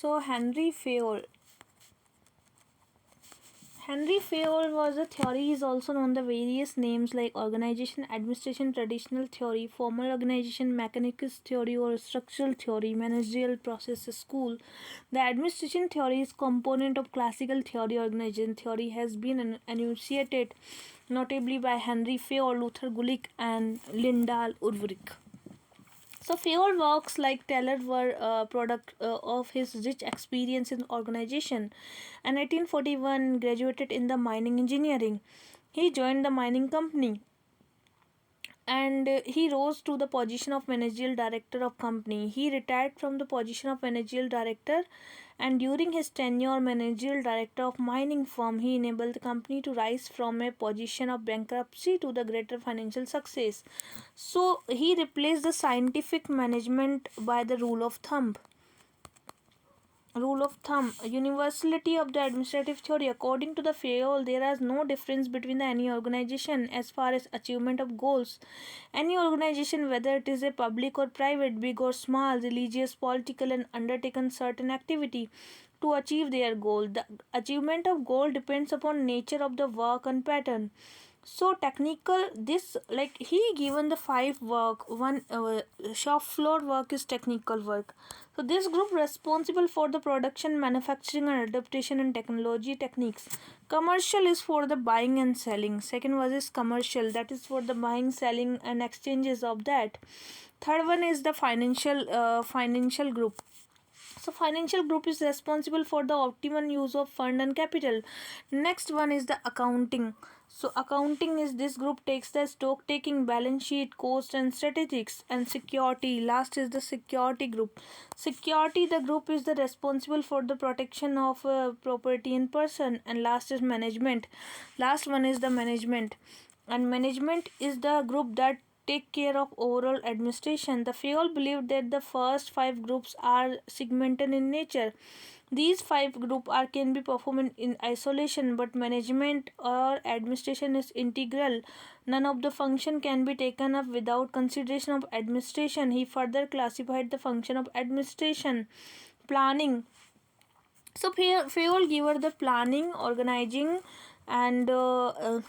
So Henry Fayol was a theory is also known the various names like organization, administration, traditional theory, formal organization, mechanicist theory or structural theory, managerial processes, school. The administration theory is component of classical theory. Organization theory has been enunciated notably by Henry Fayol, Luther Gulick and Lyndall Ulrich. So Fayol works like Taylor were a product of his rich experience in organization. In 1841, graduated in the mining engineering. He joined the mining company and he rose to the position of managerial director of company. He retired from the position of managerial director, and during his tenure managerial director of mining firm, he enabled the company to rise from a position of bankruptcy to the greater financial success. So he replaced the scientific management by the rule of thumb, universality of the administrative theory. According to the Fayol, there is no difference between any organization as far as achievement of goals. Any organization, whether it is a public or private, big or small, religious, political, and undertaken certain activity to achieve their goal. The achievement of goal depends upon nature of the work and pattern. So technical, this like he given the five work. One shop floor work is technical work. So this group responsible for the production, manufacturing and adaptation and technology techniques. Commercial is for the buying and selling. Second was is commercial, that is for the buying, selling and exchanges of that. Third one is the financial group. So financial group is responsible for the optimum use of fund and capital. Next one is the accounting. So accounting is this group takes the stock taking, balance sheet, cost and statistics. And security, last is the security group. Security, the group is the responsible for the protection of property and person. And last is management. Last one is the management, and management is the group that take care of overall administration. The Fayol believed that the first five groups are segmented in nature. These five groups can be performed in isolation, but management or administration is integral. None of the function can be taken up without consideration of administration. He further classified the function of administration. Planning. So Fayol gave her the planning, organizing and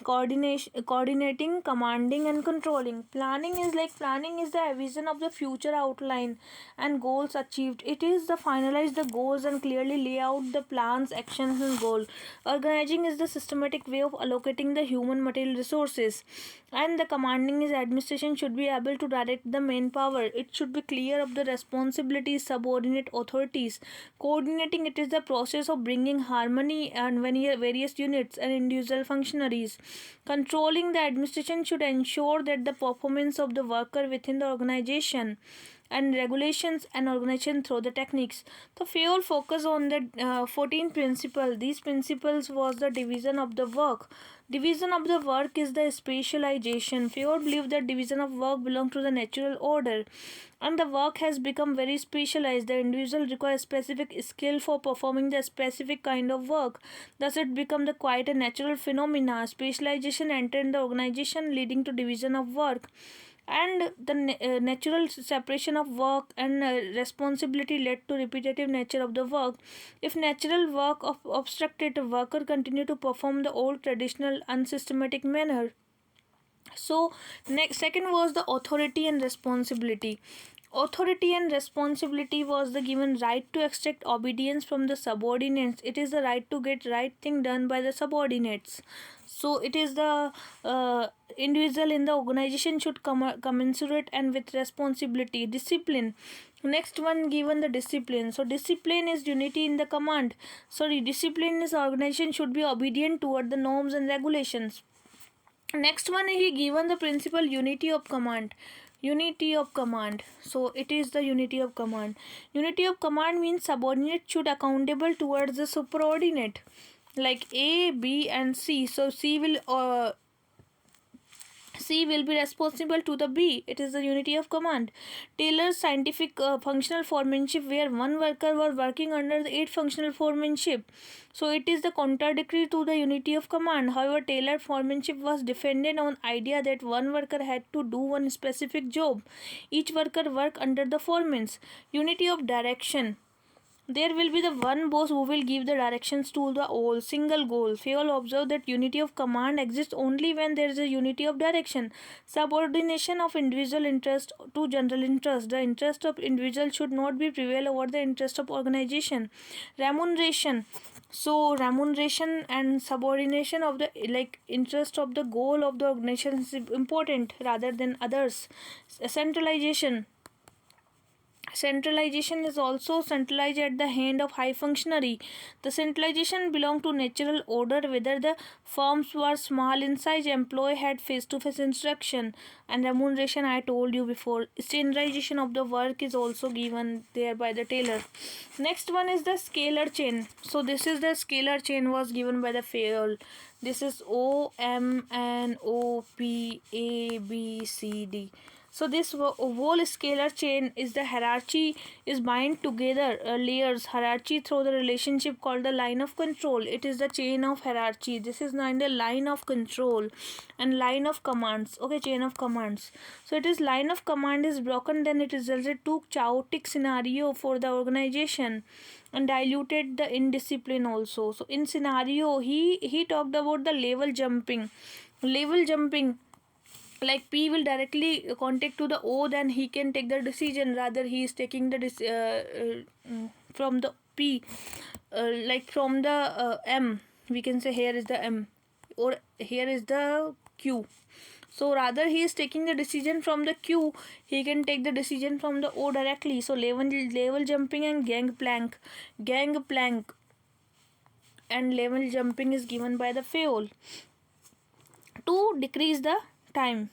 coordinating, commanding and controlling. Planning is the vision of the future outline and goals achieved. It is the finalize the goals and clearly lay out the plans, actions and goal. Organizing is the systematic way of allocating the human material resources, and the commanding is administration should be able to direct the main power. It should be clear of the responsibilities, subordinate authorities. Coordinating, it is the process of bringing harmony and various units and individual functionaries. Controlling, the administration should ensure that the performance of the worker within the organization, and regulations and organization through the techniques. The Fayol focus on the 14 principles. These principles was the division of the work. Division of the work is the specialization. Fayol believed that division of work belongs to the natural order, and the work has become very specialized. The individual requires specific skill for performing the specific kind of work. Thus, it become the quite a natural phenomena. Specialization entered the organization, leading to division of work, and the natural separation of work and responsibility led to repetitive nature of the work. If natural work of obstructed, a worker continue to perform the old traditional unsystematic manner. So next second was the authority and responsibility. Authority and responsibility was the given right to extract obedience from the subordinates. It is the right to get right thing done by the subordinates. So it is the individual in the organization should commensurate and with responsibility. Discipline. Next one given the discipline. So discipline is unity in the command. Discipline is organization should be obedient toward the norms and regulations. Next one, he given the principle unity of command. Unity of command. So it is the unity of command. Unity of command means subordinate should accountable towards the superordinate, like A, B and C. So C will be responsible to the B. It is the unity of command. Taylor's scientific functional foremanship, where one worker was working under the 8 functional foremanship. So it is the contradictory to the unity of command. However, Taylor foremanship was defended on idea that one worker had to do one specific job. Each worker worked under the foremans. Unity of direction. There will be the one boss who will give the directions to the whole single goal. Fayol observed that unity of command exists only when there is a unity of direction. Subordination of individual interest to general interest. The interest of individual should not be prevail over the interest of organization. Remuneration. So remuneration and subordination of the interest of the goal of the organization is important rather than others. Centralization. Centralization is also centralized at the hand of high functionary. The centralization belonged to natural order, whether the firms were small in size, employee had face-to-face instruction, and remuneration I told you before. Standardization of the work is also given there by the tailor. Next one is the scalar chain. So this is the scalar chain was given by the Fayol. This is O M N O P A B C D. So this whole scalar chain is the hierarchy is bind together layers hierarchy through the relationship called the line of control. It is the chain of hierarchy. This is now in the line of control and line of commands. Okay, chain of commands. So it is line of command is broken, then it resulted to chaotic scenario for the organization and diluted the indiscipline also. So in scenario he talked about the level jumping. Level jumping, like P will directly contact to the O, then he can take the decision, rather he is taking the from the P, like from the M, we can say here is the M or here is the Q. So rather he is taking the decision from the Q, he can take the decision from the O directly. So level jumping and gangplank and level jumping is given by the Fayol to decrease the time.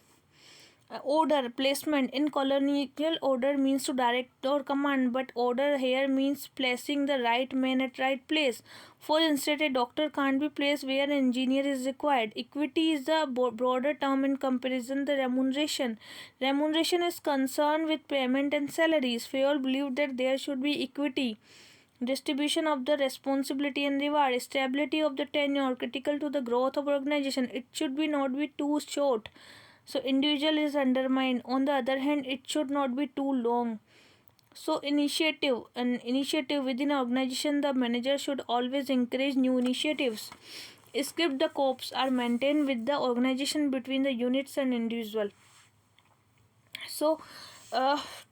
Order placement in colonial order means to direct or command, but order here means placing the right man at right place. For instance, a doctor can't be placed where an engineer is required. Equity is the broader term in comparison the remuneration. Remuneration is concerned with payment and salaries. Fayol believed that there should be equity, distribution of the responsibility and reward, stability of the tenure critical to the growth of organization. It should be not be too short, so individual is undermined. On the other hand, it should not be too long. So initiative within an organization, the manager should always encourage new initiatives. Script the corps are maintained with the organization between the units and individual. So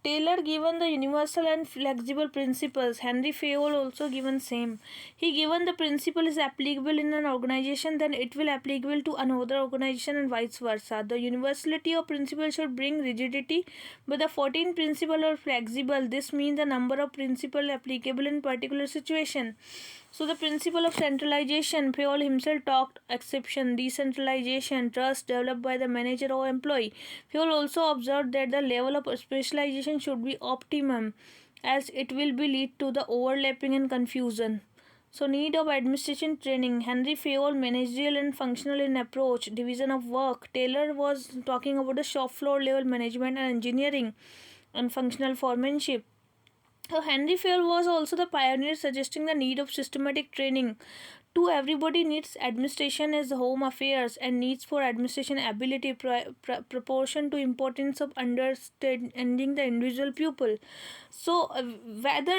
Taylor given the universal and flexible principles. Henry Fayol also given same. He given the principle is applicable in an organization, then it will applicable to another organization and vice versa. The universality of principle should bring rigidity, but the 14 principle are flexible. This means the number of principle applicable in particular situation. So the principle of centralization, Fayol himself talked exception, decentralization, trust developed by the manager or employee. Fayol also observed that the level of specialization should be optimum, as it will be lead to the overlapping and confusion. So need of administration training. Henry Fayol, managerial and functional in approach, division of work. Taylor was talking about the shop floor level management and engineering and functional foremanship. So Henry Fayol was also the pioneer, suggesting the need of systematic training. To everybody needs administration as home affairs, and needs for administration ability proportion to importance of understanding the individual pupil. So whether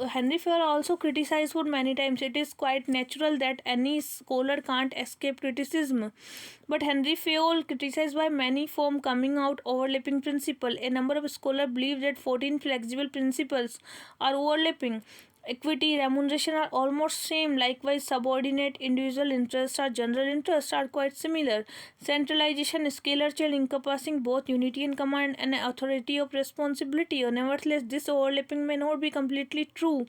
Henry Fayol also criticized for many times, it is quite natural that any scholar can't escape criticism. But Henry Fayol criticized by many form coming out overlapping principle. A number of scholars believe that 14 flexible principles are overlapping. Equity, remuneration are almost same. Likewise, subordinate, individual interests or general interests are quite similar. Centralization, scalar chain encompassing both unity in command and authority of responsibility. Nevertheless, this overlapping may not be completely true.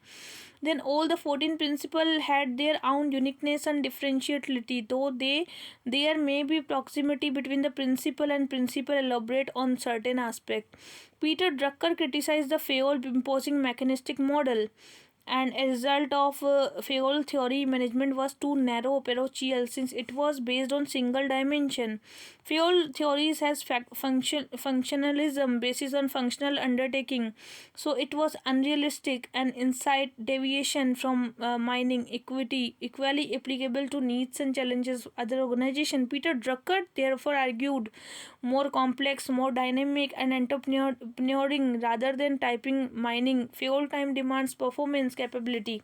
Then all the 14 principles had their own uniqueness and differentiality, though there may be proximity between the principle and principle elaborate on certain aspect. Peter Drucker criticized the Fayol imposing mechanistic model, and a result of Fayol theory management was too narrow parochial since it was based on single dimension. Fayol theories has functionalism basis on functional undertaking, so it was unrealistic and insight deviation from mining equity equally applicable to needs and challenges of other organization. Peter Drucker therefore argued more complex, more dynamic and entrepreneuring rather than typing mining. Fayol time demands performance defense capability.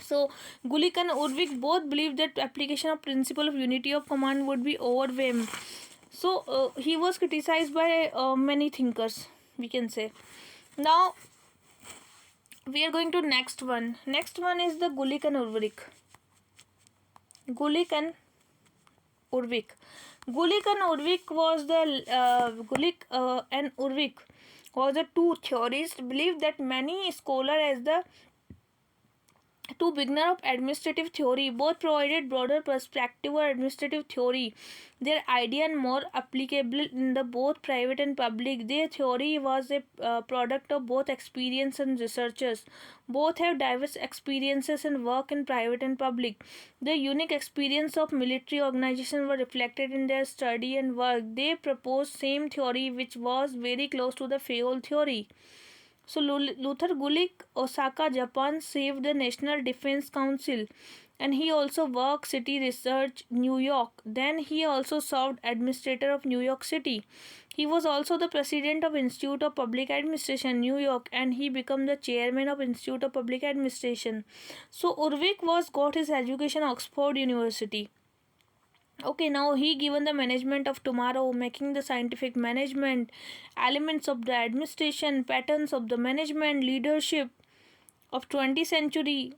So Gulick and Urwik both believed that application of principle of unity of command would be overwhelmed. So he was criticized by many thinkers, we can say. Now we are going to next one. Next one is the Gulick and Urwik. Gulick and Urwik. Gulick and Urwik was the and Urwik was the two theorists believed that many scholars as the two beginner of administrative theory. Both provided broader perspective of administrative theory. Their idea and more applicable in the both private and public. Their theory was a product of both experience and researchers. Both have diverse experiences and work in private and public. The unique experience of military organization were reflected in their study and work. They proposed same theory which was very close to the Fayol theory. So Luther Gulick, Osaka, Japan, saved the National Defense Council, and he also worked city research, New York. Then he also served administrator of New York City. He was also the president of Institute of Public Administration, New York, and he became the chairman of Institute of Public Administration. So Urwik got his education at Oxford University. Okay, now he given the management of tomorrow, making the scientific management, elements of the administration, patterns of the management, leadership of 20th century.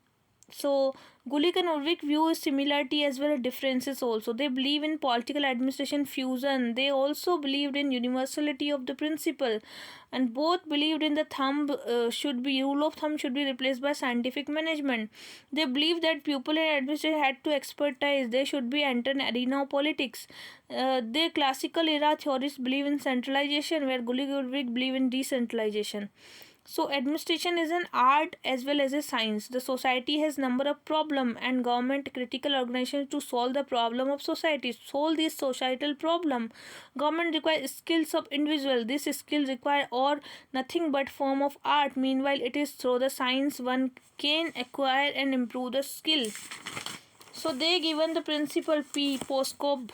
So Gulick and Urwik view similarity as well as differences also. They believe in political administration fusion. They also believed in universality of the principle, and both believed in the rule of thumb should be replaced by scientific management. They believed that people in administration had to expertise. They should be enter an arena of politics. The classical era theorists believe in centralization, where Gulick and Urwik believe in decentralization. So administration is an art as well as a science. The society has number of problem and government critical organizations to solve the problem of society. Solve this societal problem. Government requires skills of individual. This skill require or nothing but form of art. Meanwhile, it is through the science one can acquire and improve the skill. So they given the principle P, postcode.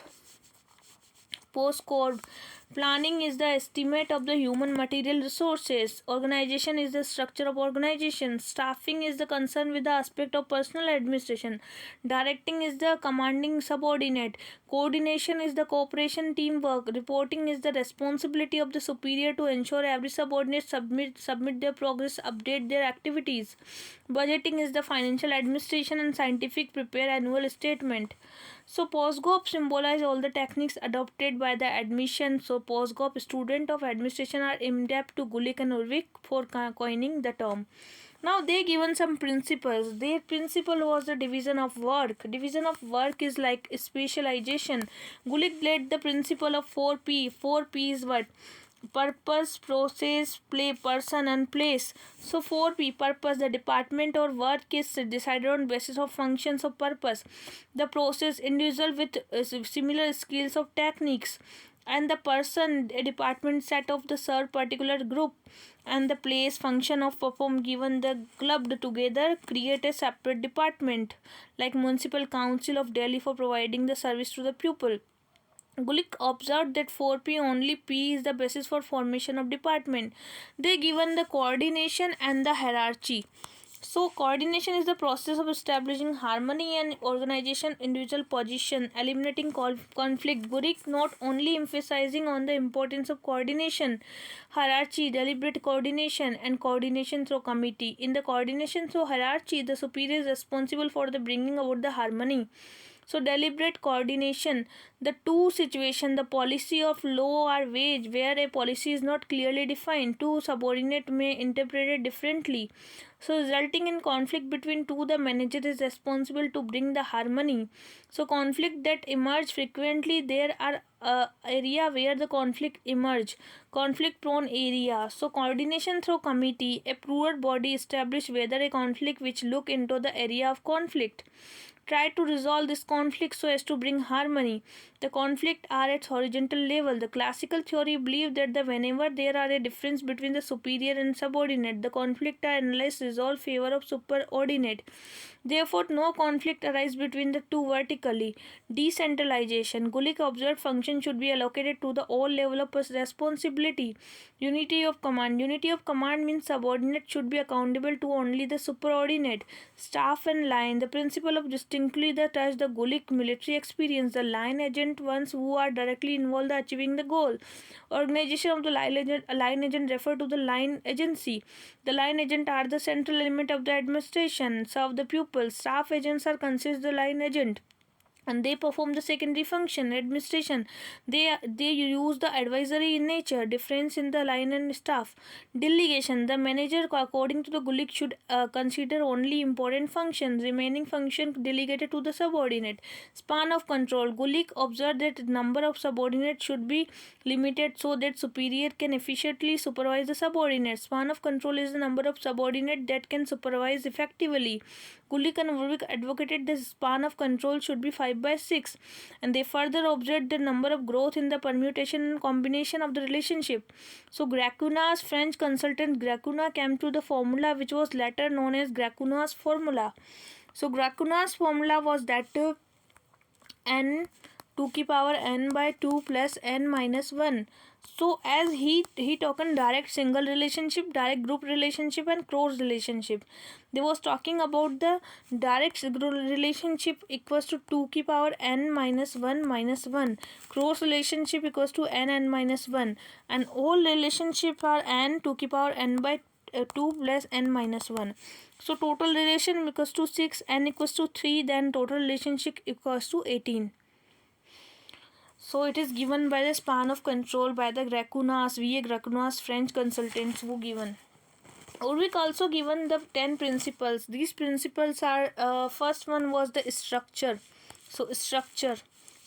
Planning is the estimate of the human material resources. Organization is the structure of organization. Staffing is the concern with the aspect of personal administration. Directing is the commanding subordinate. Coordination is the cooperation teamwork. Reporting is the responsibility of the superior to ensure every subordinate submit their progress, update their activities. Budgeting is the financial administration, and scientific prepare annual statement. So postgop symbolize all the techniques adopted by the admission. So postgop student of administration are indebted to Gulick and Urwik for coining the term. Now they given some principles. Their principle was the division of work. Division of work is like specialization. Gulick led the principle of 4P. 4P is what? Purpose, process, play, person and place. So 4P, purpose. The department or work is decided on basis of functions of purpose. The process, individual with similar skills of techniques. And the person, a department set of the serve particular group. And the place, function of perform given the clubbed together create a separate department, like Municipal Council of Delhi for providing the service to the pupil. Gulick observed that 4P only P is the basis for formation of department. They given the coordination and the hierarchy. So coordination is the process of establishing harmony and organization individual position, eliminating conflict. Gulick not only emphasizing on the importance of coordination, hierarchy, deliberate coordination and coordination through committee. In the coordination through hierarchy, the superior is responsible for the bringing about the harmony. So deliberate coordination, the two situation, the policy of law or wage, where a policy is not clearly defined, two subordinate may interpret it differently. So resulting in conflict between two, the manager is responsible to bring the harmony. So conflict that emerge frequently, there are area where the conflict emerge, conflict prone area. So coordination through committee, a plural body establish whether a conflict which look into the area of conflict. Try to resolve this conflict so as to bring harmony. The conflict are at horizontal level. The classical theory believed that whenever there are a difference between the superior and subordinate, the conflict are analyzed resolve favor of superordinate. Therefore, no conflict arises between the two vertically. Decentralization. Gulick observed function should be allocated to the all level of responsibility. Unity of command. Unity of command means subordinate should be accountable to only the superordinate. Staff and line. The principle of distinctly the touch the Gulick military experience. The line agent ones who are directly involved in achieving the goal. Organization of the line agent refer to the line agency. The line agent are the central element of the administration, serve the pupils. Staff agents are considered the line agent, and they perform the secondary function administration. They use the advisory in nature. Difference in the line and staff. Delegation. The manager according to the Gulick should consider only important functions, remaining function delegated to the subordinate. Span of control. Gulick observed that number of subordinates should be limited so that superior can efficiently supervise the subordinate. Span of control is the number of subordinates that can supervise effectively. Gulick and Warwick advocated the span of control should be 5/6, and they further observed the number of growth in the permutation and combination of the relationship. So Grakuna's French consultant Grakuna came to the formula which was later known as Grakuna's formula. So Grakuna's formula was that n 2 की power n by 2 plus n minus 1. So as he taken direct single relationship, direct group relationship, and cross relationship. They was talking about the direct relationship equals to 2 की power n minus 1 minus 1. Cross relationship equals to n minus 1. And all relationship are n 2 की power n by 2 plus n minus 1. So total relation equals to 6, n equals to 3, then total relationship equals to 18. So it is given by the span of control by the Grakuna's, V.A. Grakuna's French consultants who given. Ulrich also given the 10 principles. These principles are, first one was the structure. So structure.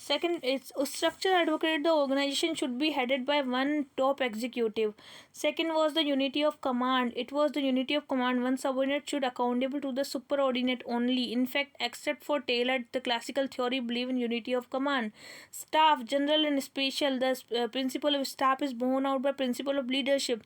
Second, its structure advocated the organization should be headed by one top executive. Second was the unity of command. It was the unity of command. One subordinate should accountable to the superordinate only. In fact, except for Taylor, the classical theory believe in unity of command. Staff, general and special. The principle of staff is borne out by principle of leadership,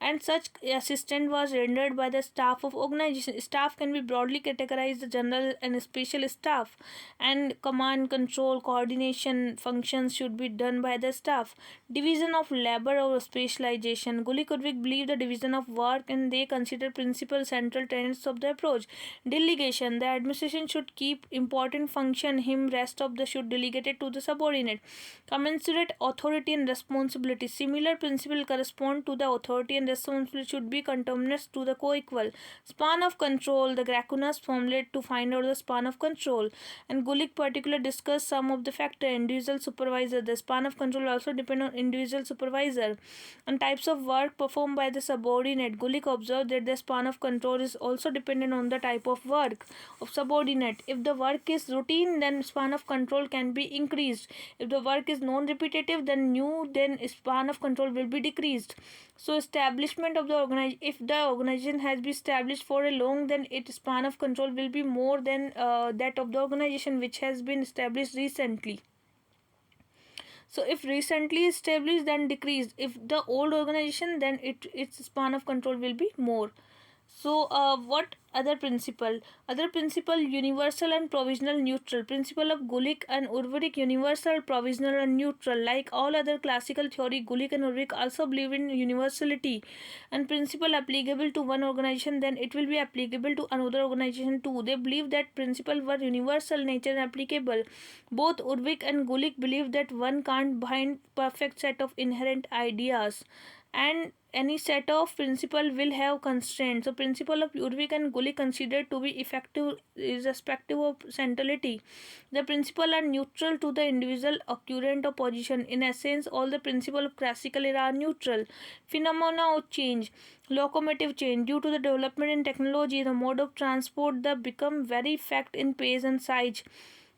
and such assistance was rendered by the staff of organization. Staff can be broadly categorized the general and special staff, and command, control, coordination functions should be done by the staff. Division of labor or specialization. Gulick believed the division of work, and they consider principal central tenets of the approach. Delegation. The administration should keep important function, him rest of the should delegate it to the subordinate. Commensurate authority and responsibility. Similar principle correspond to the authority and responsibility should be conterminous to the co-equal. Span of control. The Grakunas formulate to find out the span of control, and Gulick particularly discussed some of the factor. Individual supervisor. The span of control also depend on individual supervisor. And types of work performed by the subordinate. Gulick observed that the span of control is also dependent on the type of work of subordinate. If the work is routine, then span of control can be increased. If the work is non-repetitive, then span of control will be decreased. So establishment of the organization. If the organization has been established for a long, then its span of control will be more than that of the organization which has been established recently. So if recently established, then decreased. If the old organization, then its span of control will be more. So what other principle? Other principle, universal and provisional neutral. Principle of Gulick and Urwaric, universal, provisional and neutral. Like all other classical theory, Gulick and Urwaric also believe in universality. And principle applicable to one organization, then it will be applicable to another organization too. They believe that principle were universal nature and applicable. Both Urwaric and Gulick believe that one can't bind perfect set of inherent ideas, and any set of principle will have constraints. So principle of Urwaric and Gulick considered to be effective irrespective of centrality. The principle are neutral to the individual occurrent or position. In essence, all the principle of classical era are neutral. Phenomena of change. Locomotive change. Due to the development in technology, the mode of transport the become very fact in pace and size.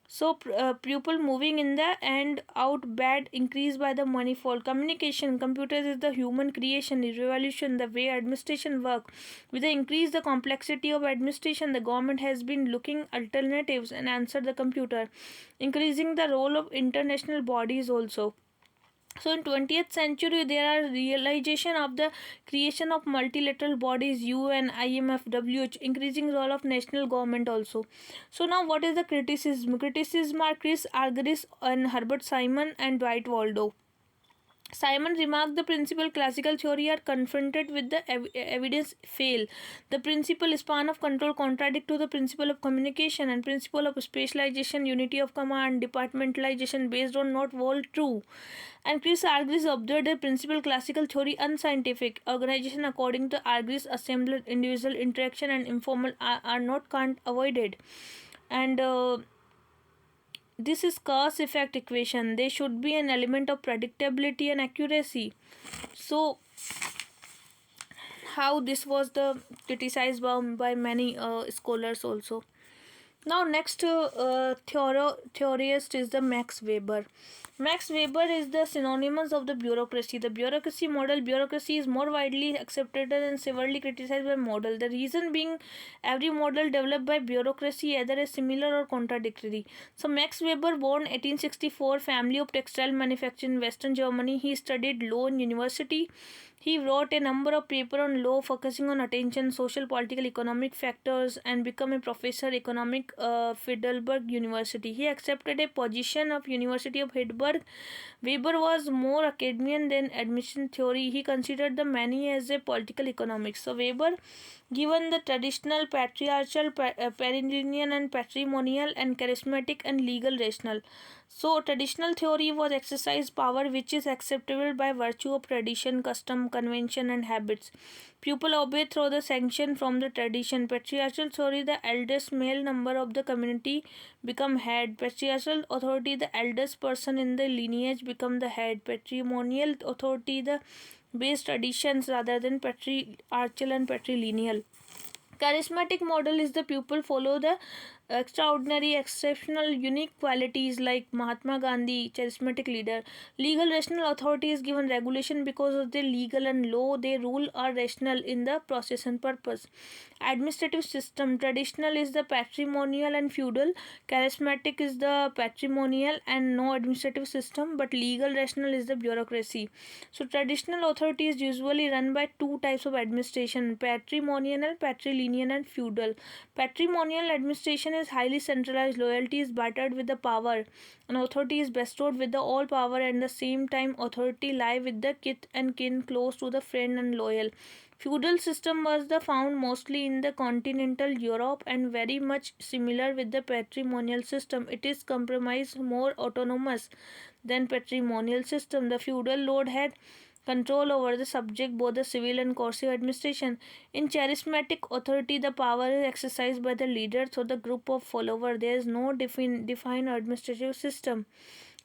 So pupil moving in the and out bad increased by the manifold. Communication. Computers is the human creation, revolution, the way administration work. With the increase the complexity of administration, the government has been looking alternatives and answered the computer. Increasing the role of international bodies also. So in 20th century there are realization of the creation of multilateral bodies, UN, IMF, WHO, increasing role of national government also. So now what is the criticism? Criticism are Chris Argyris and Herbert Simon and Dwight Waldo. Simon remarked the principal classical theory are confronted with the evidence fail. The principle span of control contradict to the principle of communication and principle of specialization, unity of command, departmentalization based on not hold true. And Chris Argyris observed the principal classical theory unscientific. Organization according to Argyris assembled individual interaction and informal are not can't avoided. And this is cause effect equation. There should be an element of predictability and accuracy. So how this was the criticized by many scholars also. Now next theorist is the Max Weber. Max Weber is the synonymous of the bureaucracy. The bureaucracy model, bureaucracy is more widely accepted and severely criticized by model. The reason being every model developed by bureaucracy either is similar or contradictory. So Max Weber, born 1864, family of textile manufacturing in Western Germany. He studied law in university. He wrote a number of papers on law focusing on attention, social, political, economic factors and became a professor economic Heidelberg University. He accepted a position of University of Heidelberg. Weber was more academian than admission theory. He considered the many as a political economics. So Weber, given the traditional patriarchal, perennial and patrimonial and charismatic and legal rational. So traditional theory was exercise power which is acceptable by virtue of tradition, custom, convention and habits. People obey through the sanction from the tradition. Patriarchal theory, the eldest male member of the community become head. Patriarchal authority, the eldest person in the lineage become the head. Patrimonial authority, the based traditions rather than patriarchal and patrilineal. Charismatic model is the pupil follow the extraordinary, exceptional, unique qualities like Mahatma Gandhi, charismatic leader. Legal rational authority is given regulation because of the legal and law they rule are rational in the process and purpose. Administrative system, traditional is the patrimonial and feudal. Charismatic is the patrimonial and no administrative system, but legal rational is the bureaucracy. So traditional authority is usually run by two types of administration: patrimonial, patrilineal and feudal. Patrimonial administration is highly centralized. Loyalty is bartered with the power, and authority is bestowed with the all power, and the same time authority lie with the kith and kin close to the friend and loyal. Feudal system was the found mostly in the continental Europe and very much similar with the patrimonial system. It is compromised more autonomous than patrimonial system. The feudal lord had control over the subject, both the civil and coercive administration. In charismatic authority, the power is exercised by the leader through the group of followers. There is no defined administrative system.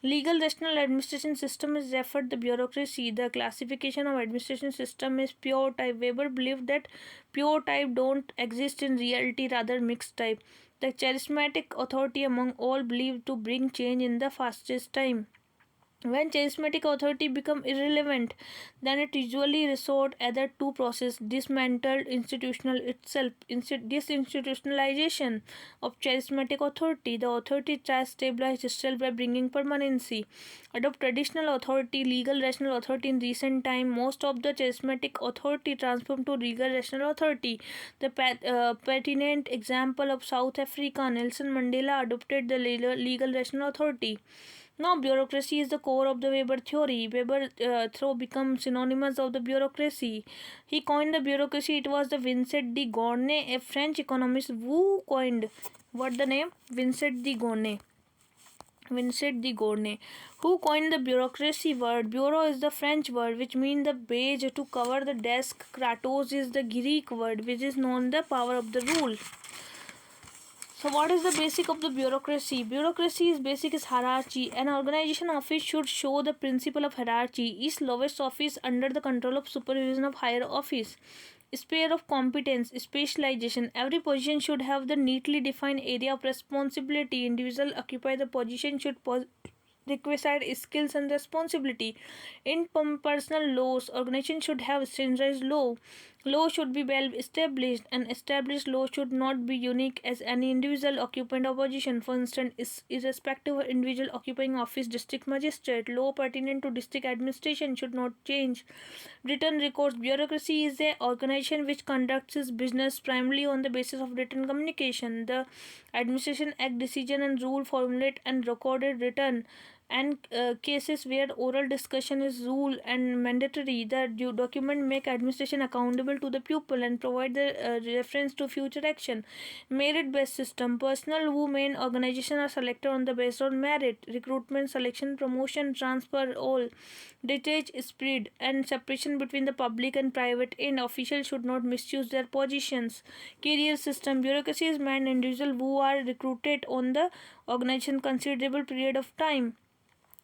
Legal rational administration system is referred to the bureaucracy. The classification of administration system is pure type. Weber believed that pure type don't exist in reality, rather mixed type. The charismatic authority among all believed to bring change in the fastest time. When charismatic authority become irrelevant, then it usually resort either two process: dismantled institutional itself, disinstitutionalization of charismatic authority. The authority tries to stabilize itself by bringing permanency. Adopt traditional authority, legal rational authority. In recent time, most of the charismatic authority transformed to legal rational authority. The pertinent example of South Africa, Nelson Mandela adopted the legal rational authority. Now, bureaucracy is the core of the Weber theory. Weber through become synonymous of the bureaucracy. He coined the bureaucracy. It was the Vincent de Gournay, a French economist, who coined what the name Vincent de Gournay. Vincent de Gournay, who coined the bureaucracy word. Bureau is the French word which means the page to cover the desk. Kratos is the Greek word which is known the power of the rule. So what is the basic of the bureaucracy? Bureaucracy is basic is hierarchy. An organization office should show the principle of hierarchy. Each lowest office under the control of supervision of higher office. Sphere of competence, specialization. Every position should have the neatly defined area of responsibility. Individual occupy the position should requisite skills and responsibility. In personal laws, organization should have standardized law. Law should be well established, and established law should not be unique as any individual occupant of position. For instance, irrespective of individual occupying office, district magistrate, law pertinent to district administration should not change. Written records. Bureaucracy is a organization which conducts its business primarily on the basis of written communication. The administration act decision and rule formulate and recorded written, and cases where oral discussion is rule and mandatory. The document make administration accountable to the pupil and provide the reference to future action. Merit based system. Personnel who main organization are selected on the basis of merit. Recruitment, selection, promotion, transfer, all detach spirit and separation between the public and private end. Officials should not misuse their positions. Career system. Bureaucracy is manned individuals who are recruited on the organization considerable period of time.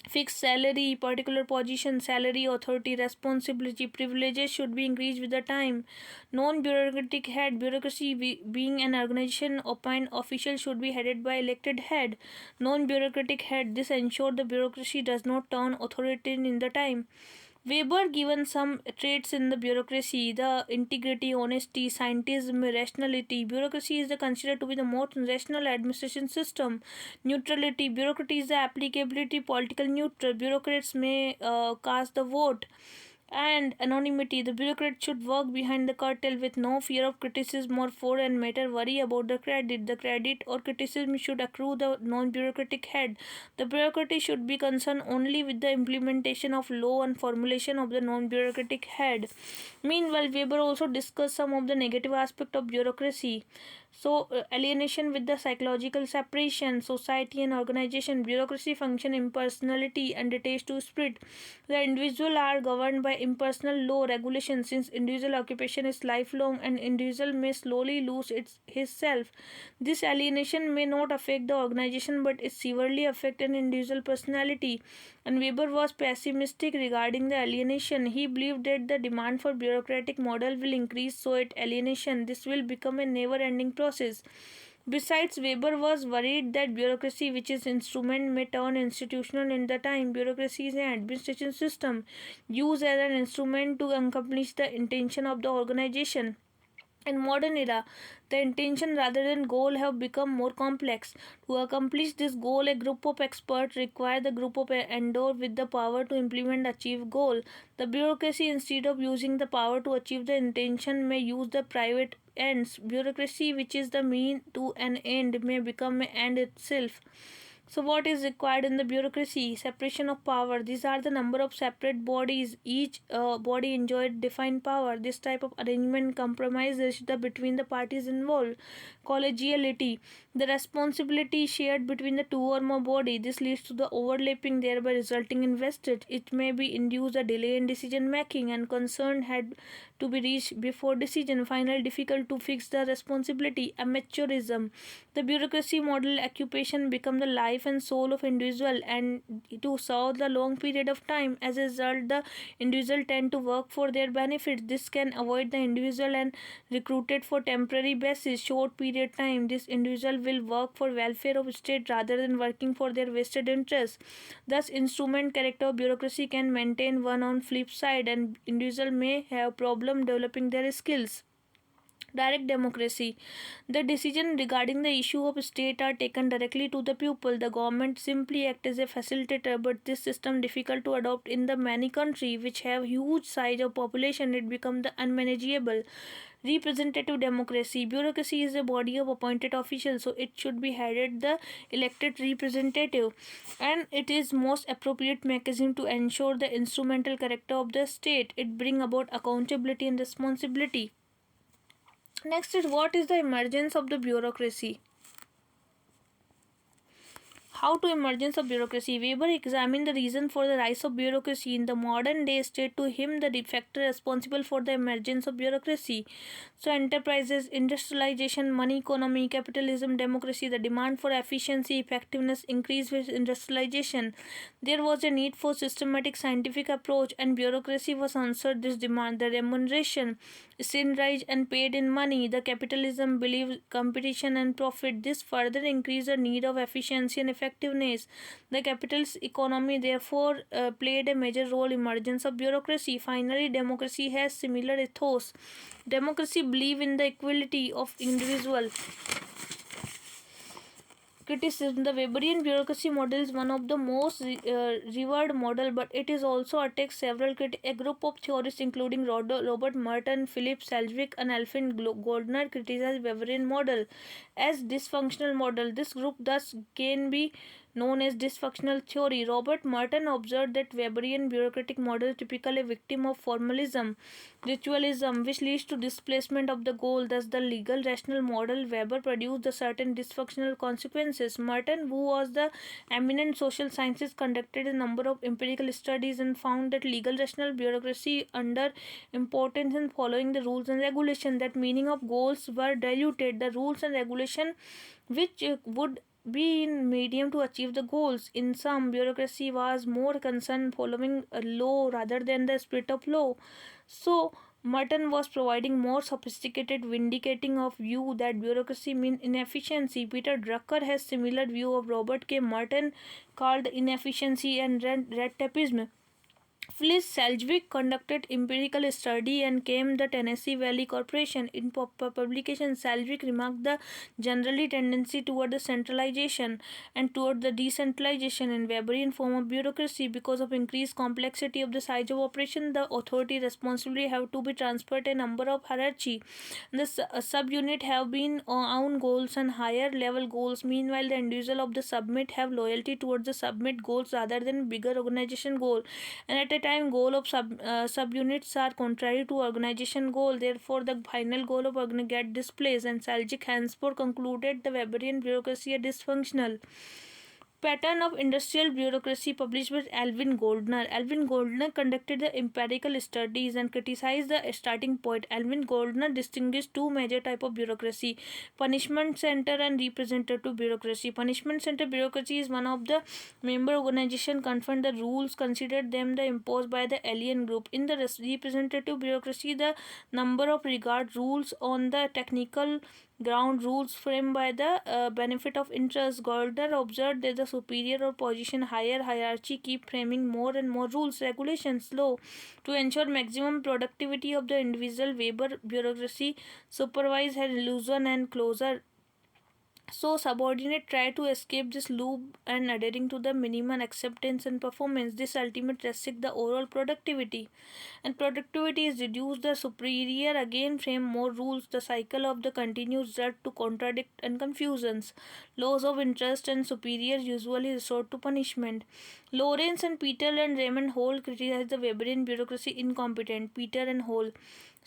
Fixed salary, particular position, salary, authority, responsibility, privileges should be increased with the time. Non-bureaucratic head. Bureaucracy being an organization, appointed official should be headed by elected head. Non-bureaucratic head. This ensures the bureaucracy does not turn authoritarian in the time. Weber given some traits in the bureaucracy: the integrity, honesty, scientism, rationality. Bureaucracy is considered to be the most rational administration system. Neutrality. Bureaucracy is the applicability, political neutral. Bureaucrats may cast the vote. And anonymity. The bureaucrat should work behind the curtain with no fear of criticism or for and matter worry about the credit. The credit or criticism should accrue the non-bureaucratic head. The bureaucracy should be concerned only with the implementation of law and formulation of the non-bureaucratic head. Meanwhile, Weber also discussed some of the negative aspects of bureaucracy. So, alienation with the psychological separation, society and organization. Bureaucracy function impersonality and detached to spirit. The individual are governed by impersonal law regulation. Since individual occupation is lifelong, and individual may slowly lose his self. This alienation may not affect the organization, but it severely affect an individual personality. And Weber was pessimistic regarding the alienation. He believed that the demand for bureaucratic model will increase, so at alienation this will become a never-ending process. Besides, Weber was worried that bureaucracy, which is instrument, may turn institutional in the time. Bureaucracy is an administration system used as an instrument to accomplish the intention of the organization. In modern era, the intention rather than goal have become more complex. To accomplish this goal, a group of experts require the group of endor with the power to implement achieve goal. The bureaucracy, instead of using the power to achieve the intention, may use the private ends. Bureaucracy, which is the mean to an end, may become an end itself. So, what is required in the bureaucracy? Separation of power. These are the number of separate bodies. Each body enjoyed defined power. This type of arrangement compromises between the parties involved. Collegiality. The responsibility shared between the two or more bodies. This leads to the overlapping, thereby resulting in vested. It may be induce a delay in decision making, and concern had to be reached before decision. Final, difficult to fix the responsibility. Amateurism. The bureaucracy model occupation become the life and soul of individual, and to serve the long period of time. As a result, the individual tend to work for their benefit. This can avoid the individual and recruited for temporary basis, short period time. This individual will work for welfare of state rather than working for their vested interests. Thus, instrument character of bureaucracy can maintain one on flip side, and individual may have problem developing their skills. Direct democracy. The decision regarding the issue of state are taken directly to the pupil. The government simply act as a facilitator, but this system difficult to adopt in the many countries which have huge size of population. It becomes the unmanageable. Representative democracy. Bureaucracy is a body of appointed officials, so it should be headed the elected representative, and it is most appropriate mechanism to ensure the instrumental character of the state. It bring about accountability and responsibility. Next is, what is the emergence of the bureaucracy? How to emergence of bureaucracy? Weber examined the reason for the rise of bureaucracy in the modern day state. To him, the factor responsible for the emergence of bureaucracy. So, enterprises, industrialization, money economy, capitalism, democracy. The demand for efficiency, effectiveness increased with industrialization. There was a need for systematic scientific approach, and bureaucracy was answered this demand. The remuneration. standardized and paid in money. The capitalism believes competition and profit. This further increased the need of efficiency and effectiveness. The capitalist economy therefore played a major role in emergence of bureaucracy. Finally, democracy has similar ethos. Democracy believes in the equality of individual. Criticism: the Weberian bureaucracy model is one of the most revered model, but it is also attacks several a group of theorists including Robert Merton, Philip Selzwick and Alfred Goldner criticized Weberian model as dysfunctional model. This group thus can be known as dysfunctional theory. Robert Merton observed that Weberian bureaucratic model is typically a victim of formalism, ritualism, which leads to displacement of the goal. Thus, the legal rational model Weber produced the certain dysfunctional consequences. Merton, who was the eminent social sciences, conducted a number of empirical studies and found that legal rational bureaucracy under importance in following the rules and regulation. That meaning of goals were diluted. The rules and regulation which would be in medium to achieve the goals. In sum, bureaucracy was more concerned following a law rather than the spirit of law. So Merton was providing more sophisticated vindicating of view that bureaucracy means inefficiency. Peter Drucker has similar view of Robert K. Merton called inefficiency and red tapeism. Phyllis Selzwick conducted empirical study and came the Tennessee Valley Corporation. In publication, Selzwick remarked the generally tendency toward the centralization and toward the decentralization in Weberian form of bureaucracy. Because of increased complexity of the size of operation, the authority responsibility have to be transferred a number of hierarchy. The subunit have been own goals and higher level goals. Meanwhile, the individual of the submit have loyalty towards the submit goals rather than bigger organization goal. And at a time, goal of subunits are contrary to organization goal. Therefore, the final goal of organization get displaced. And Selzwick henceforth concluded the Weberian bureaucracy is dysfunctional. Pattern of Industrial Bureaucracy published by Alvin Goldner. Alvin Goldner conducted the empirical studies and criticized the starting point. Alvin Goldner distinguished two major types of bureaucracy: punishment center and representative bureaucracy. Punishment center bureaucracy is one of the member organization confront the rules, considered them the imposed by the alien group. In the representative bureaucracy, the number of regard rules on the technical ground rules framed by the benefit of interest. Goldner observed that the superior or position higher hierarchy keep framing more and more rules, regulations, law to ensure maximum productivity of the individual. Weber bureaucracy supervise her illusion and closure. So subordinate try to escape this loop and adhering to the minimum acceptance and performance. This ultimately restricts the overall productivity. And productivity is reduced. The superior again frame more rules. The cycle of the continuous result to contradict and confusions. Laws of interest and superior usually resort to punishment. Lawrence and Peter and Raymond Hall criticize the Weberian bureaucracy incompetent. Peter and Hall.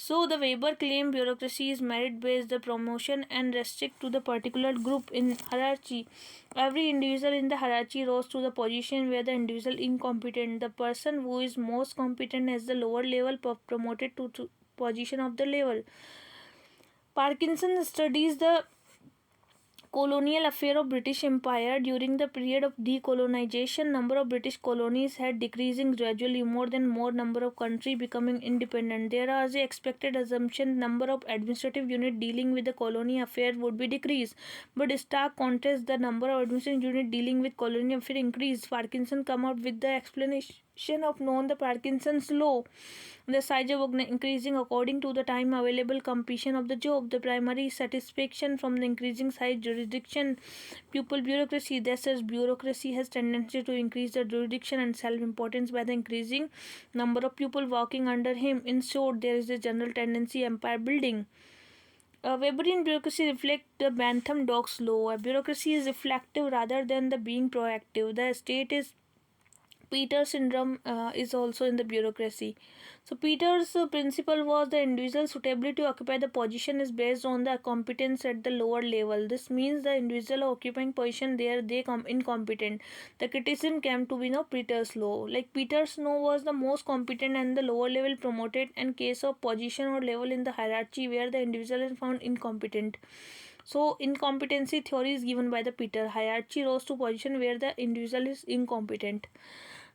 So the Weber claim bureaucracy is merit-based, the promotion and restrict to the particular group in hierarchy. Every individual in the hierarchy rose to the position where the individual incompetent. The person who is most competent as the lower level promoted to position of the level. Parkinson studies the colonial affair of British Empire. During the period of decolonization, number of British colonies had decreasing gradually, more number of countries becoming independent. There was the expected assumption number of administrative units dealing with the colony affair would be decreased, but stark contrast, the number of administrative units dealing with colony affair increased. Parkinson come up with the explanation of known the Parkinson's law. The size of increasing according to the time available, completion of the job, the primary satisfaction from the increasing size, jurisdiction, pupil bureaucracy. Thus, as bureaucracy has tendency to increase the jurisdiction and self-importance by the increasing number of people working under him. In short, there is a general tendency empire building. Weberian bureaucracy reflects the Bantam Dock's law. Bureaucracy is reflective rather than the being proactive. The state is Peter syndrome is also in the bureaucracy. So Peter's principle was the individual suitability to occupy the position is based on the competence at the lower level. This means the individual occupying position there they come incompetent. The criticism came to be Peter's law. Like Peter's law was the most competent and the lower level promoted, and case of position or level in the hierarchy where the individual is found incompetent. So incompetency theory is given by the Peter. Hierarchy rose to position where the individual is incompetent.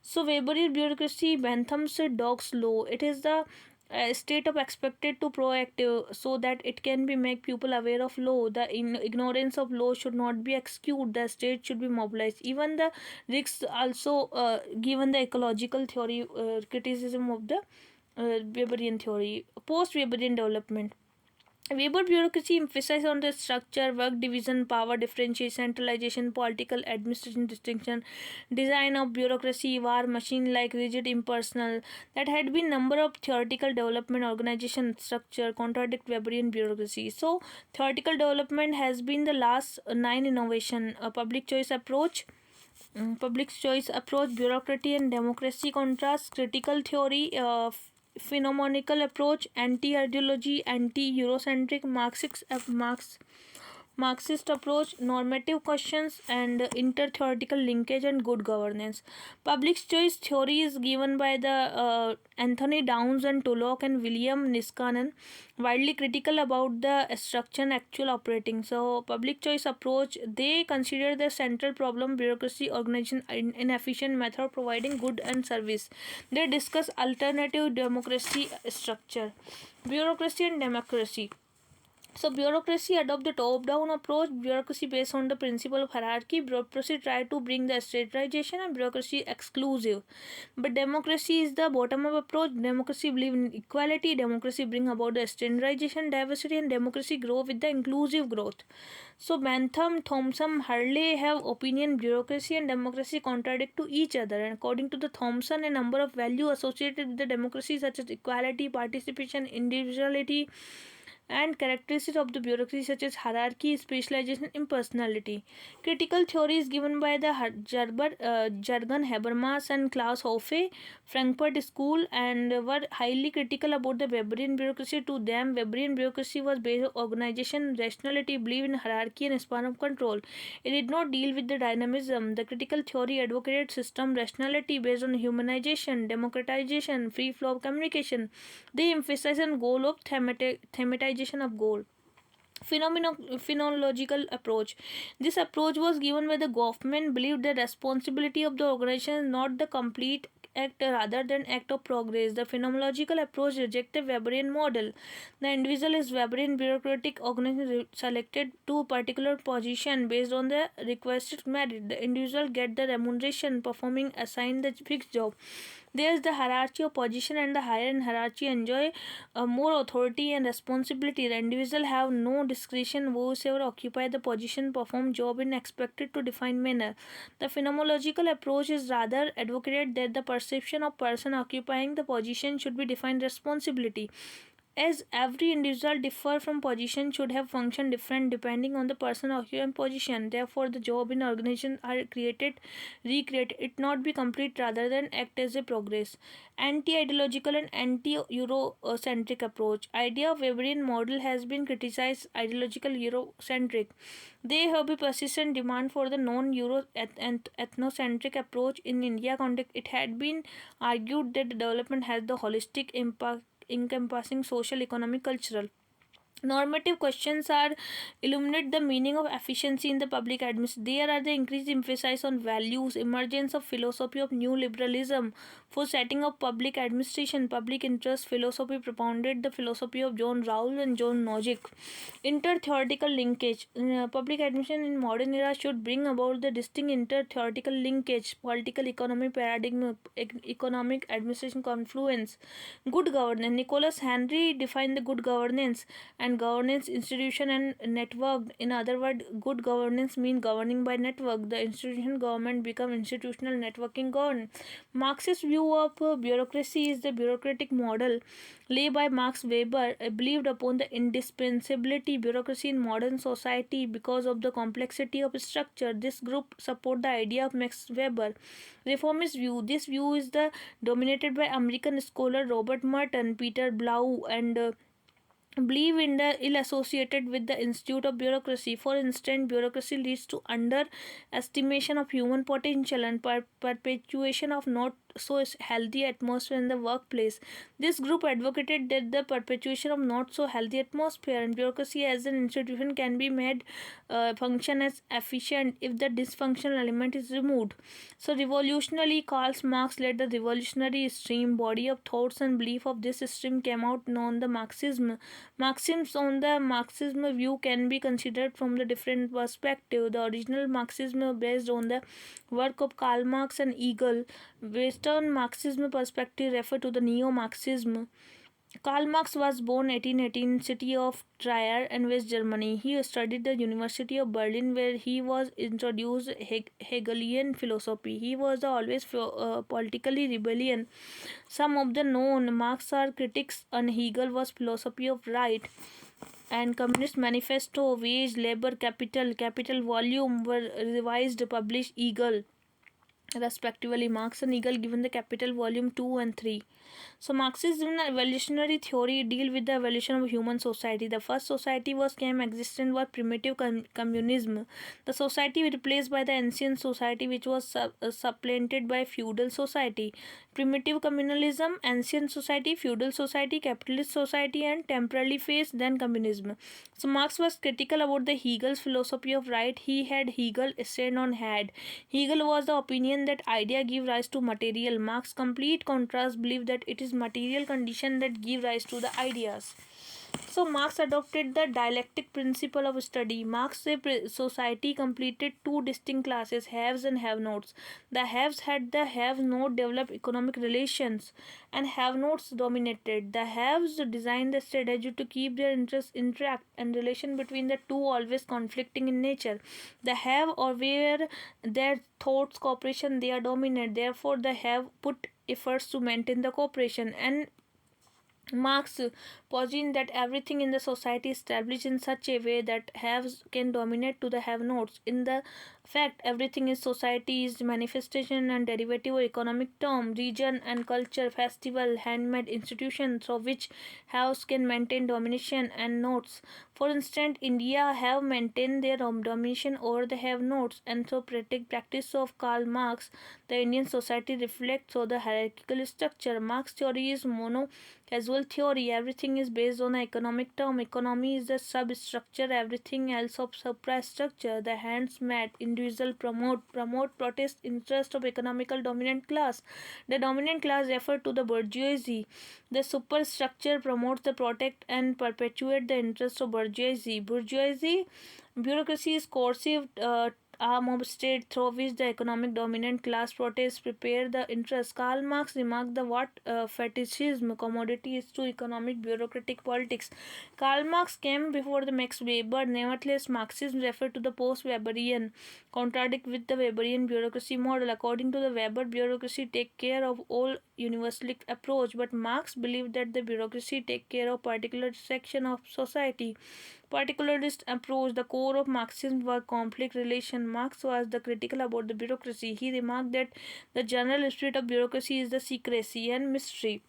So Weberian bureaucracy, Bentham's Dock's law. It is the a state of expected to proactive so that it can be make people aware of law. The ignorance of law should not be excused. The state should be mobilized. Even the risks also given the ecological theory criticism of the Weberian theory. Post-Weberian development. Weber bureaucracy emphasized on the structure, work division, power differentiation, centralization, political administration distinction, design of bureaucracy, war machine like rigid impersonal. That had been number of theoretical development organization structure contradict Weberian bureaucracy. So theoretical development has been the last nine innovation. A public choice approach, bureaucracy and democracy contrast, critical theory, phenomenological approach, anti-ideology, anti-Eurocentric, Marxist approach, normative questions, and inter-theoretical linkage and good governance. Public choice theory is given by the Anthony Downs and Tulloch and William Niskanen, widely critical about the structure and actual operating. So, public choice approach, they consider the central problem bureaucracy, organization, inefficient method providing good and service. They discuss alternative democracy structure, bureaucracy and democracy. So bureaucracy adopt the top-down approach. Bureaucracy based on the principle of hierarchy. Bureaucracy try to bring the standardization, and bureaucracy exclusive. But democracy is the bottom-up approach. Democracy believe in equality. Democracy bring about the standardization, diversity, and democracy grow with the inclusive growth. So Bentham, Thompson, Hurley have opinion bureaucracy and democracy contradict to each other. And according to the Thompson, a number of value associated with the democracy such as equality, participation, individuality, and characteristics of the bureaucracy such as hierarchy, specialization, impersonality. Critical theory is given by the Jürgen Habermas and Klaus Hofe, Frankfurt School, and were highly critical about the Weberian bureaucracy. To them, Weberian bureaucracy was based on organization, rationality, belief in hierarchy, and span of control. It did not deal with the dynamism. The critical theory advocated system rationality based on humanization, democratization, free flow of communication. They emphasize on goal of thematization of goal. Phenomenological approach. This approach was given by the Goffman, believed the responsibility of the organization is not the complete act rather than act of progress. The phenomenological approach rejected Weberian model. The individual is Weberian bureaucratic organization selected to a particular position based on the requested merit. The individual get the remuneration performing assigned the fixed job. There is the hierarchy of position, and the higher in hierarchy enjoy more authority and responsibility. The individual have no discretion whosoever occupy the position perform job in expected to defined manner. The phenomenological approach is rather advocated that the perception of person occupying the position should be defined responsibility. As every individual differ from position should have function different depending on the person occupying position. Therefore, the job in organization are created, recreated. It not be complete rather than act as a progress. Anti-ideological and anti-Eurocentric approach. Idea of Weberian model has been criticized. Ideological Eurocentric. They have a persistent demand for the non-Euro ethnocentric approach in India context. It had been argued that the development has the holistic impact encompassing social, economic, cultural. Normative questions are illuminate the meaning of efficiency in the public administration. There are the increased emphasis on values, emergence of philosophy of new liberalism for setting up public administration, public interest philosophy propounded the philosophy of John Rawls and John Nozick. Inter-theoretical linkage. Public administration in modern era should bring about the distinct inter-theoretical linkage, political economy paradigm, economic administration confluence. Good governance. Nicholas Henry defined the good governance and governance institution and network. In other words, good governance means governing by network. The institution government become institutional networking governance. Marxist view of bureaucracy is the bureaucratic model laid by Max Weber, believed upon the indispensability bureaucracy in modern society because of the complexity of structure. This group support the idea of Max Weber. Reformist view. This view is the dominated by American scholar Robert Merton, Peter Blau, and believe in the ill associated with the institute of bureaucracy. For instance, bureaucracy leads to underestimation of human potential and perpetuation of not healthy atmosphere in the workplace. This group advocated that the perpetuation of not so healthy atmosphere and bureaucracy as an institution can be made function as efficient if the dysfunctional element is removed. So, revolutionarily, Karl Marx led the revolutionary stream. Body of thoughts and belief of this stream came out known the Marxism. Maxims on the Marxism view can be considered from the different perspective. The original Marxism based on the work of Karl Marx and Hegel. Western Marxism perspective refer to the Neo-Marxism. Karl Marx was born 1818 city of Trier in West Germany. He studied the University of Berlin where he was introduced Hegelian philosophy. He was always politically rebellion. Some of the known Marx are critics on Hegel was philosophy of right and Communist Manifesto, Wage, Labor, Capital, Capital Volume were revised, published Hegel respectively. Marx and Hegel given the Capital Volume 2 and 3. So Marxism and evolutionary theory deal with the evolution of human society. The first society was came existent was primitive communism. The society replaced by the ancient society which was supplanted by feudal society. Primitive communalism, ancient society, feudal society, capitalist society and temporarily phase then communism. So Marx was critical about the Hegel's philosophy of right. He had Hegel stand on had. Hegel was the opinion that idea give rise to material. Marx complete contrast believe that it is material condition that give rise to the ideas. So Marx adopted the dialectic principle of study. Marx said society completed two distinct classes, haves and have-nots. The haves had the have-not develop economic relations and have-nots dominated. The haves designed the strategy to keep their interests intact and relation between the two always conflicting in nature. The have or where their thoughts cooperation they are dominant. Therefore the have put efforts to maintain the cooperation and Marx positing that everything in the society is established in such a way that haves can dominate to the have-nots. In the fact, everything in society is manifestation and derivative of economic term, region and culture, festival, handmade institutions of which haves can maintain domination and notes. For instance, India have maintained their domination over the have-nots, and so practice of Karl Marx, the Indian society reflects on the hierarchical structure. Marx theory is mono-causal theory. Everything is based on an economic term. Economy is the substructure. Everything else of suprastructure. The hands met. Individual promote protest interest of economical dominant class. The dominant class refer to the bourgeoisie. The superstructure promotes the protect and perpetuate the interest of bourgeoisie. Bureaucracy is coercive arm of state through which the economic dominant class protests prepare the interest. Karl Marx remarked the what fetishism commodity is to economic bureaucratic politics. Karl Marx came before the Max Weber. Nevertheless, Marxism referred to the post-Weberian contradict with the Weberian bureaucracy model. According to the Weber, bureaucracy take care of all universalistic approach, but Marx believed that the bureaucracy take care of particular section of society. Particularist approach. The core of Marxism was conflict relation. Marx was the critical about the bureaucracy. He remarked that the general spirit of bureaucracy is the secrecy and mystery.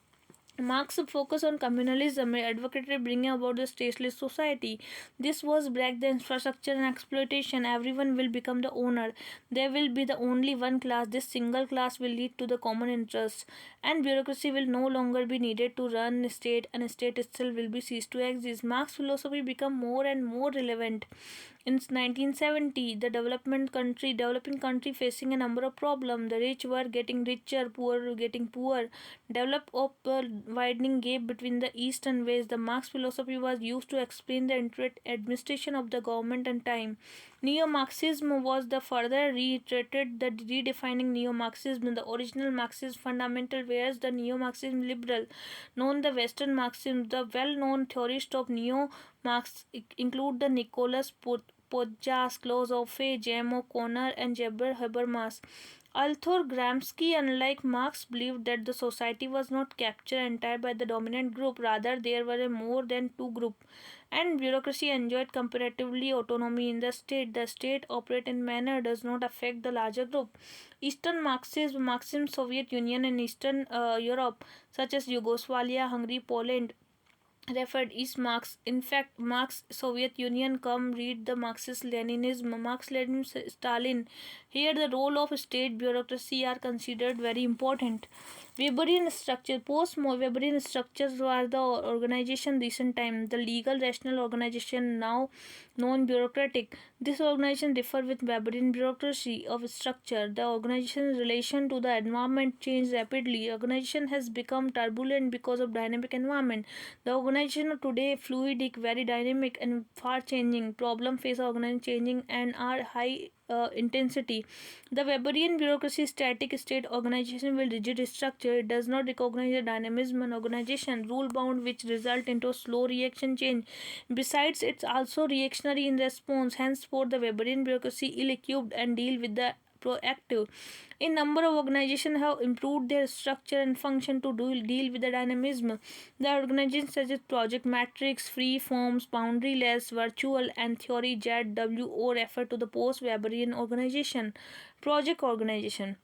Marx focused on communalism and advocated bringing about the stateless society. This was break the infrastructure and exploitation. Everyone will become the owner. There will be the only one class. This single class will lead to the common interests, and bureaucracy will no longer be needed to run the state, and state itself will be ceased to exist. Marx philosophy become more and more relevant. In 1970, the developing country facing a number of problems. The rich were getting richer, poor were getting poor. Develop of a widening gap between the East and West. The Marx philosophy was used to explain the intricate administration of the government and time. Neo-Marxism was the further reiterated the redefining Neo-Marxism. The original Marxist fundamental, whereas the Neo-Marxism liberal, known the Western Marxism. The well-known theorists of Neo-Marx include the Nicholas Podjas, Klaus Offe, J.M. O'Connor, and Jabber Habermas. Although Gramsci, unlike Marx, believed that the society was not captured entirely by the dominant group, rather there were more than two groups, and bureaucracy enjoyed comparatively autonomy in the state. The state operates in manner does not affect the larger group. Eastern Marxism, Soviet Union, and Eastern Europe, such as Yugoslavia, Hungary, Poland, referred is Marx. In fact, Marx, Soviet Union, come read the Marxist Leninism, Marx Lenin Stalin. Here, the role of state bureaucracy are considered very important. Weberian structure, post Weberian structures were the organization recent time, the legal rational organization now known bureaucratic. This organization differ with Weberian bureaucracy of structure. The organization's relation to the environment changed rapidly. Organization has become turbulent because of dynamic environment. The organization of today fluidic, very dynamic and far changing. Problem face organization changing and are high intensity. The Weberian bureaucracy static state organization with rigid structure. It does not recognize the dynamism and organization rule bound which result into slow reaction change. Besides, it's also reactionary in response. Henceforth, the Weberian bureaucracy ill-equipped and deal with the proactive. A number of organizations have improved their structure and function to deal with the dynamism. The organizations such as Project Matrix, Free Forms, Boundaryless, Virtual, and Theory ZWO refer to the post-Weberian organization. Project organization.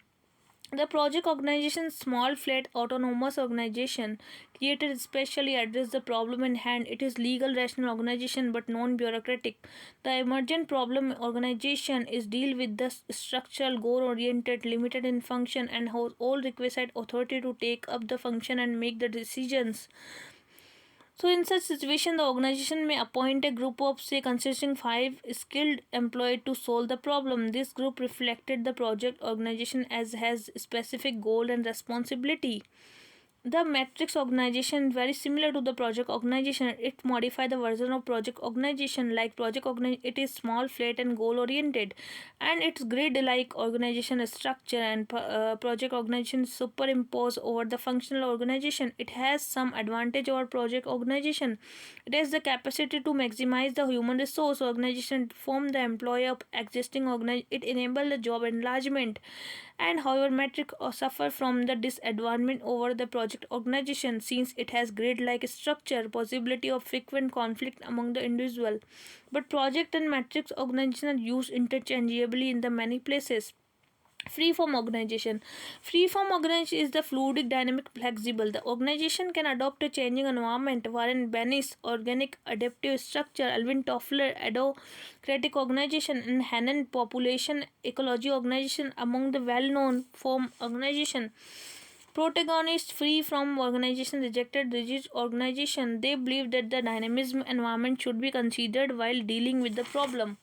The project organization, small, flat, autonomous organization, created especially address the problem in hand. It is legal, rational organization, but non-bureaucratic. The emergent problem organization is deal with the structural, goal-oriented, limited in function, and has all requisite authority to take up the function and make the decisions. So in such situation, the organization may appoint a group of say consisting five skilled employees to solve the problem. This group reflected the project organization as has specific goal and responsibility. The matrix organization very similar to the project organization. It modify the version of project organization. Like project organization, it is small, flat, and goal oriented, and its grid like organization structure, and project organization superimpose over the functional organization. It has some advantage over project organization. It has the capacity to maximize the human resource organization, form the employee of existing organization. It enable the job enlargement, and however metric suffer from the disadvantage over the project organization since it has grid like structure, possibility of frequent conflict among the individual. But project and matrix organization are used interchangeably in the many places. Free-form organization. Free-form organization is the fluidic, dynamic, flexible. The organization can adopt a changing environment. Warren Bennis, organic adaptive structure. Alvin Toffler, adocratic organization. And Hannon, population ecology organization among the well-known form organization. Protagonists free from organization rejected rigid organization. They believe that the dynamism environment should be considered while dealing with the problem.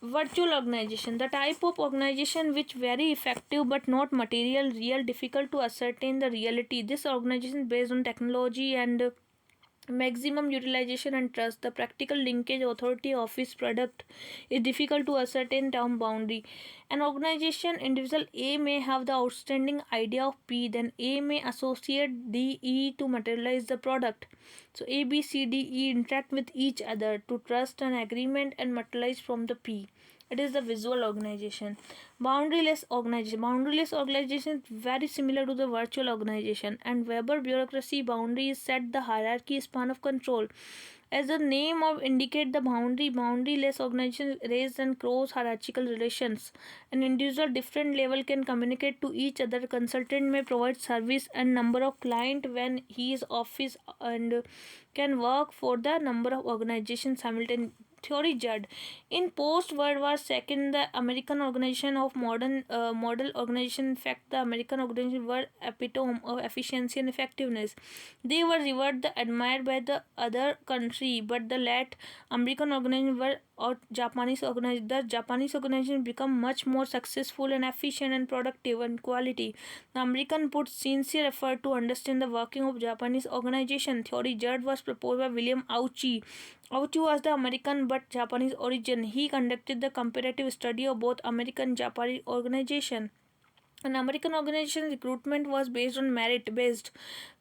Virtual organization, the type of organization which very effective but not material, real, difficult to ascertain the reality. This organization based on technology and maximum utilization and trust. The practical linkage authority office product is difficult to ascertain term boundary. An organization individual A may have the outstanding idea of P, then A may associate D, E to materialize the product. So A, B, C, D, E interact with each other to trust an agreement and materialize from the P. It is the visual organization. Boundaryless organization. Boundaryless organization is very similar to the virtual organization, and Weber bureaucracy boundary is set the hierarchy span of control. As the name of indicate the boundaryless organization raise and cross hierarchical relations. An individual different level can communicate to each other. Consultant may provide service and number of client when he is office and can work for the number of organizations simultaneously. Theory Judd. In post World War II, the American organization of model organization, in fact, the American organization were epitome of efficiency and effectiveness. They were revered, admired by the other country, but the late American organization were or Japanese organization. The Japanese organization become much more successful and efficient and productive and quality. The American put sincere effort to understand the working of Japanese organization. Theory Judd was proposed by William Auchi. Auchi was the American but Japanese origin. He conducted the comparative study of both American and Japanese organization. An American organization recruitment was based on merit based,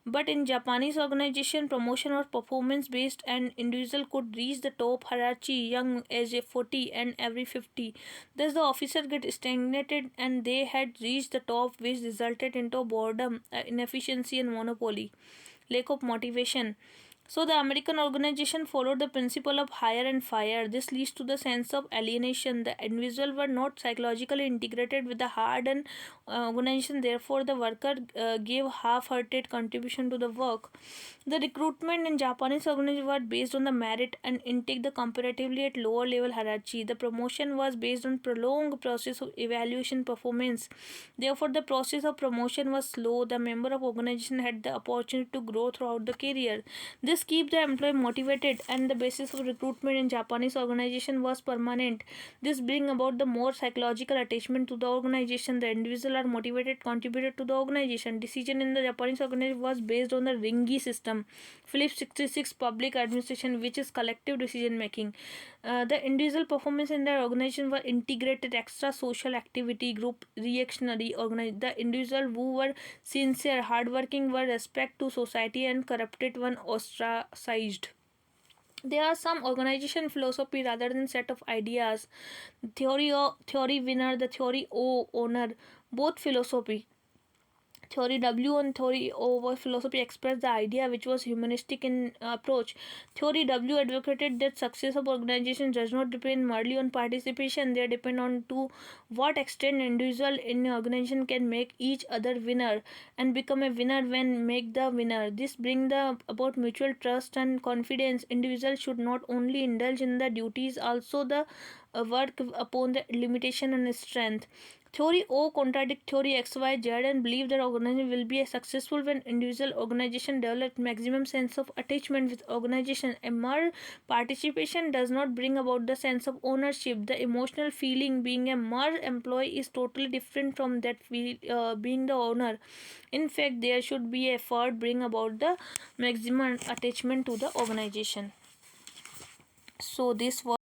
but in Japanese organization promotion was performance based, and individual could reach the top hierarchy young age 40 and every 50. Thus the officer get stagnated and they had reached the top, which resulted into boredom, inefficiency and monopoly. Lack of motivation. So the American organization followed the principle of hire and fire. This leads to the sense of alienation. The individuals were not psychologically integrated with the hardened organization. Therefore, the worker gave half-hearted contribution to the work. The recruitment in Japanese organization was based on the merit and intake the comparatively at lower level hierarchy. The promotion was based on prolonged process of evaluation performance. Therefore, the process of promotion was slow. The member of organization had the opportunity to grow throughout the career. This keeps the employee motivated, and the basis of recruitment in Japanese organization was permanent. This bring about the more psychological attachment to the organization. The individual are motivated, contributed to the organization. Decision in the Japanese organization was based on the ringi system, Phillips 66 public administration, which is collective decision making. The individual performance in the organization were integrated extra social activity, group reactionary organized. The individual who were sincere, hardworking were respect to society, and corrupted one ostracized. There are some organization philosophy rather than set of ideas. Theory winner, the theory O owner, both philosophy. Theory W and Theory O was philosophy expressed the idea which was humanistic in approach. Theory W advocated that success of organization does not depend merely on participation. They depend on to what extent individual in an organization can make each other winner and become a winner when make the winner. This bring the about mutual trust and confidence. Individuals should not only indulge in the duties, also the work upon the limitation and strength. Theory O contradict theory XYZ and believe that organization will be a successful when individual organization develop maximum sense of attachment with organization. A mere participation does not bring about the sense of ownership. The emotional feeling being a mere employee is totally different from that being the owner. In fact, there should be effort bring about the maximum attachment to the organization. So this was